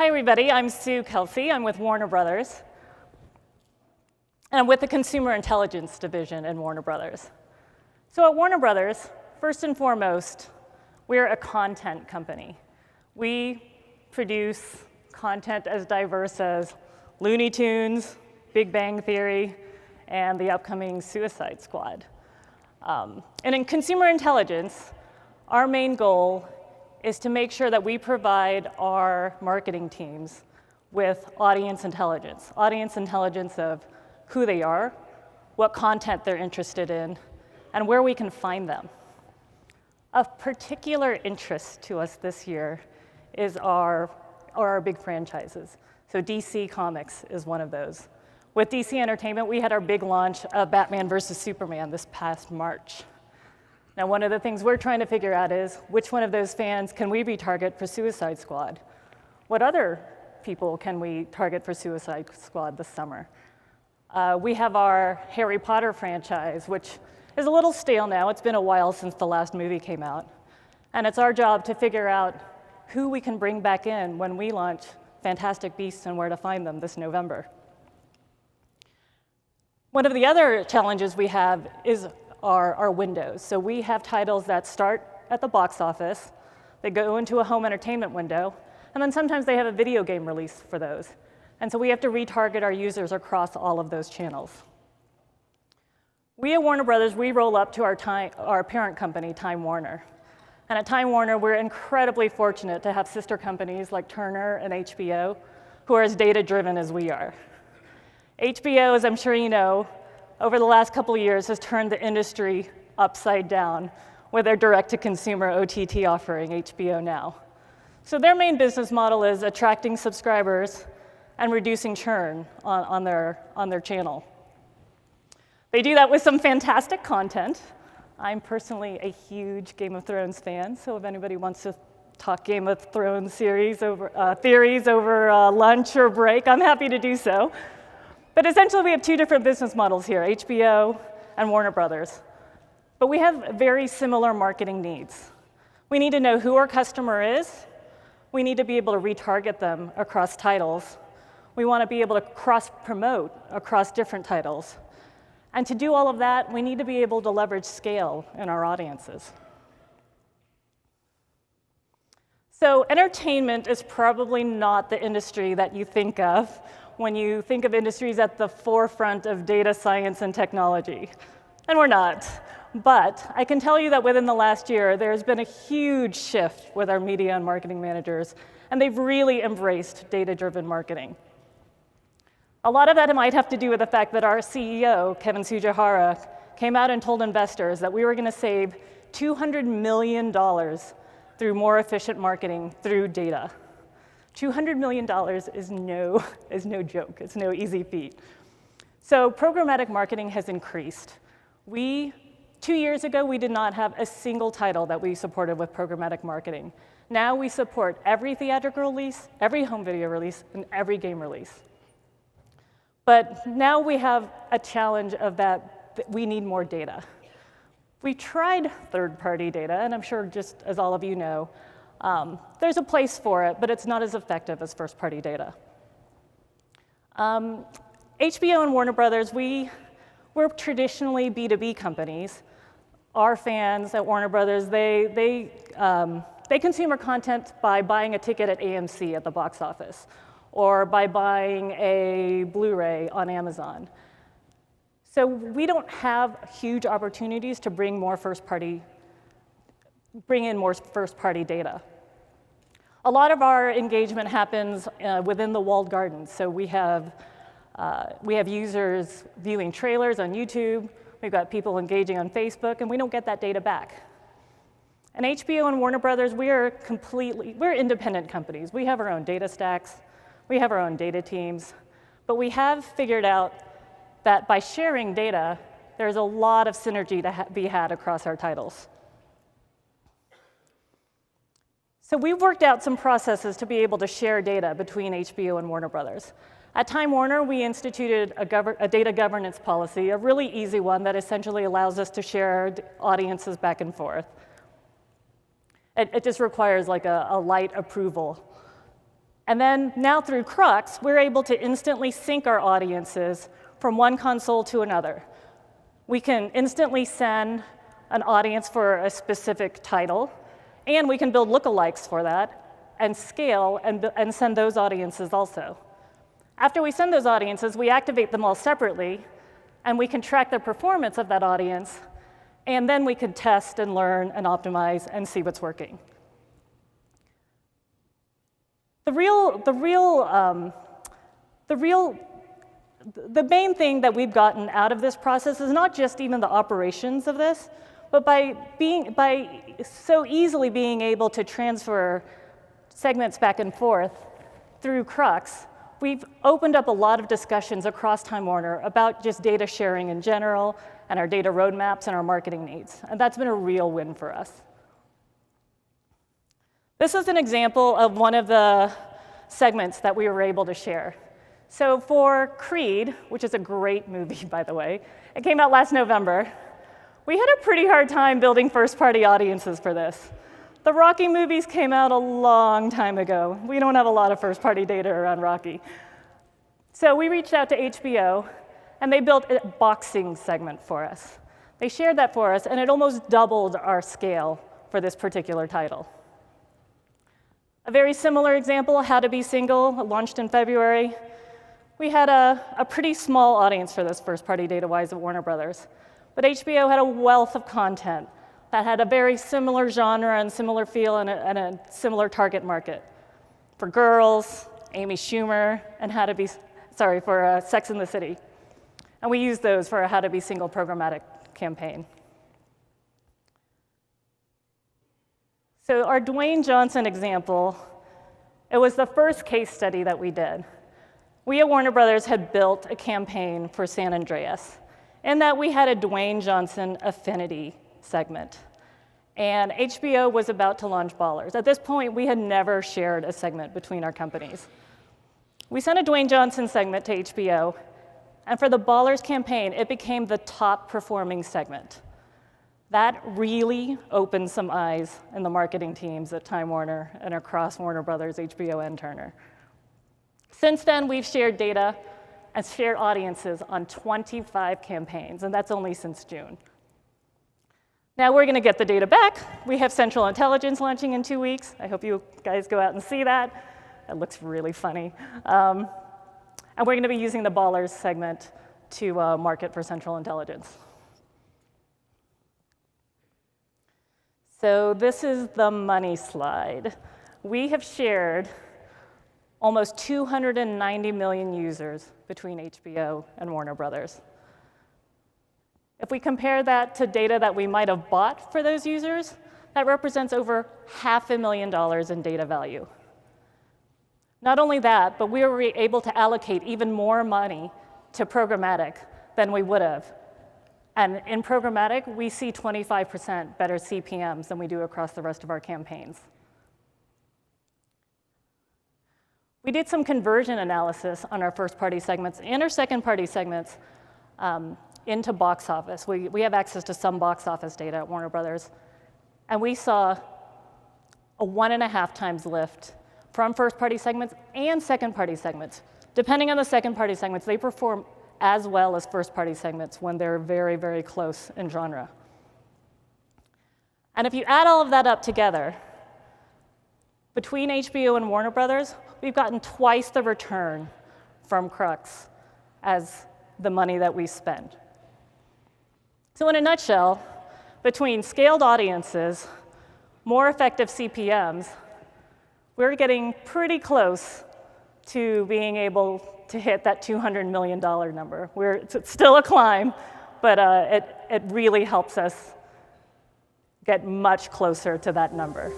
Hi, everybody. I'm Kelsay. I'm with Warner Brothers. And I'm with the Consumer Intelligence Division in Warner Brothers. So at Warner Brothers, first and foremost, we're a content company. We produce content as diverse as Looney Tunes, Big Bang Theory, and the upcoming Suicide Squad. And in consumer intelligence, our main goal is to make sure that we provide our marketing teams with audience intelligence of who they are, what content they're interested in, and where we can find them. Of particular interest to us this year is our big franchises. So DC Comics is one of those. With DC Entertainment, we had our big launch of Batman vs. Superman this past March. Now, one of the things we're trying to figure out is which one of those fans can we retarget for Suicide Squad? What other people can we target for Suicide Squad this summer? We have our Harry Potter franchise, which is a little stale now. It's been a while since the last movie came out. And it's our job to figure out who we can bring back in when we launch Fantastic Beasts and Where to Find Them this November. One of the other challenges we have is our windows. So we have titles that start at the box office, they go into a home entertainment window, and then sometimes they have a video game release for those. And so we have to retarget our users across all of those channels. We at Warner Brothers, we roll up to our parent company, Time Warner. And at Time Warner, we're incredibly fortunate to have sister companies like Turner and HBO, who are as data-driven as we are. HBO, as I'm sure you know, over the last couple of years has turned the industry upside down with their direct-to-consumer OTT offering, HBO Now. So their main business model is attracting subscribers and reducing churn on their channel. They do that with some fantastic content. I'm personally a huge Game of Thrones fan, so if anybody wants to talk Game of Thrones theories over lunch or break, I'm happy to do so. But essentially, we have two different business models here, HBO and Warner Brothers. But we have very similar marketing needs. We need to know who our customer is. We need to be able to retarget them across titles. We want to be able to cross-promote across different titles. And to do all of that, we need to be able to leverage scale in our audiences. So entertainment is probably not the industry that you think of when you think of industries at the forefront of data science and technology. And we're not. But I can tell you that within the last year, there's been a huge shift with our media and marketing managers, and they've really embraced data-driven marketing. A lot of that might have to do with the fact that our CEO, Kevin Sujihara, came out and told investors that we were going to save $200 million through more efficient marketing through data. $200 million is no joke. It's no easy feat. So programmatic marketing has increased. 2 years ago, we did not have a single title that we supported with programmatic marketing. Now we support every theatrical release, every home video release, and every game release. But now we have a challenge of that we need more data. We tried third-party data, and I'm sure just as all of you know, there's a place for it, but it's not as effective as first-party data. HBO and Warner Brothers, we're traditionally B2B companies. Our fans at Warner Brothers, they consume our content by buying a ticket at AMC at the box office, or by buying a Blu-ray on Amazon. So we don't have huge opportunities to bring in more first-party data. A lot of our engagement happens within the walled gardens. So we have users viewing trailers on YouTube. We've got people engaging on Facebook, and we don't get that data back. And HBO and Warner Brothers, we're independent companies. We have our own data stacks. We have our own data teams. But we have figured out that by sharing data, there's a lot of synergy to be had across our titles. So we've worked out some processes to be able to share data between HBO and Warner Brothers. At Time Warner, we instituted a data governance policy, a really easy one that essentially allows us to share audiences back and forth. It just requires like a light approval. And then now through Krux, we're able to instantly sync our audiences from one console to another. We can instantly send an audience for a specific title, and we can build lookalikes for that and scale and send those audiences also. After we send those audiences, we activate them all separately, and we can track the performance of that audience, and then we can test and learn and optimize and see what's working. The main thing that we've gotten out of this process is not just even the operations of this, but by so easily being able to transfer segments back and forth through Krux, we've opened up a lot of discussions across Time Warner about just data sharing in general and our data roadmaps and our marketing needs. And that's been a real win for us. This is an example of one of the segments that we were able to share. So for Creed, which is a great movie, by the way, it came out last November, we had a pretty hard time building first-party audiences for this. The Rocky movies came out a long time ago. We don't have a lot of first-party data around Rocky. So we reached out to HBO, and they built a boxing segment for us. They shared that for us, and it almost doubled our scale for this particular title. A very similar example, How to Be Single, launched in February. We had a pretty small audience for this first-party data-wise at Warner Brothers, but HBO had a wealth of content that had a very similar genre and similar feel and a similar target market. For Girls, Amy Schumer, and for Sex and the City. And we used those for a How to Be Single programmatic campaign. So our Dwayne Johnson example, it was the first case study that we did. We at Warner Brothers had built a campaign for San Andreas, in that we had a Dwayne Johnson affinity segment. And HBO was about to launch Ballers. At this point, we had never shared a segment between our companies. We sent a Dwayne Johnson segment to HBO, and for the Ballers campaign, it became the top performing segment. That really opened some eyes in the marketing teams at Time Warner and across Warner Brothers, HBO, and Turner. Since then, we've shared data and shared audiences on 25 campaigns, and that's only since June. Now we're going to get the data back. We have Central Intelligence launching in 2 weeks. I hope you guys go out and see that. It looks really funny. And we're going to be using the Ballers segment to market for Central Intelligence. So this is the money slide. We have shared almost 290 million users between HBO and Warner Brothers. If we compare that to data that we might have bought for those users, that represents over $500,000 in data value. Not only that, but we were able to allocate even more money to programmatic than we would have. And in programmatic, we see 25% better CPMs than we do across the rest of our campaigns. We did some conversion analysis on our first-party segments and our second-party segments into box office. We have access to some box office data at Warner Brothers, and we saw a 1.5 times lift from first-party segments and second-party segments. Depending on the second-party segments, they perform as well as first-party segments when they're very, very close in genre. And if you add all of that up together, between HBO and Warner Brothers, we've gotten twice the return from Krux as the money that we spend. So in a nutshell, between scaled audiences, more effective CPMs, we're getting pretty close to being able to hit that $200 million number. It's still a climb, but it really helps us get much closer to that number.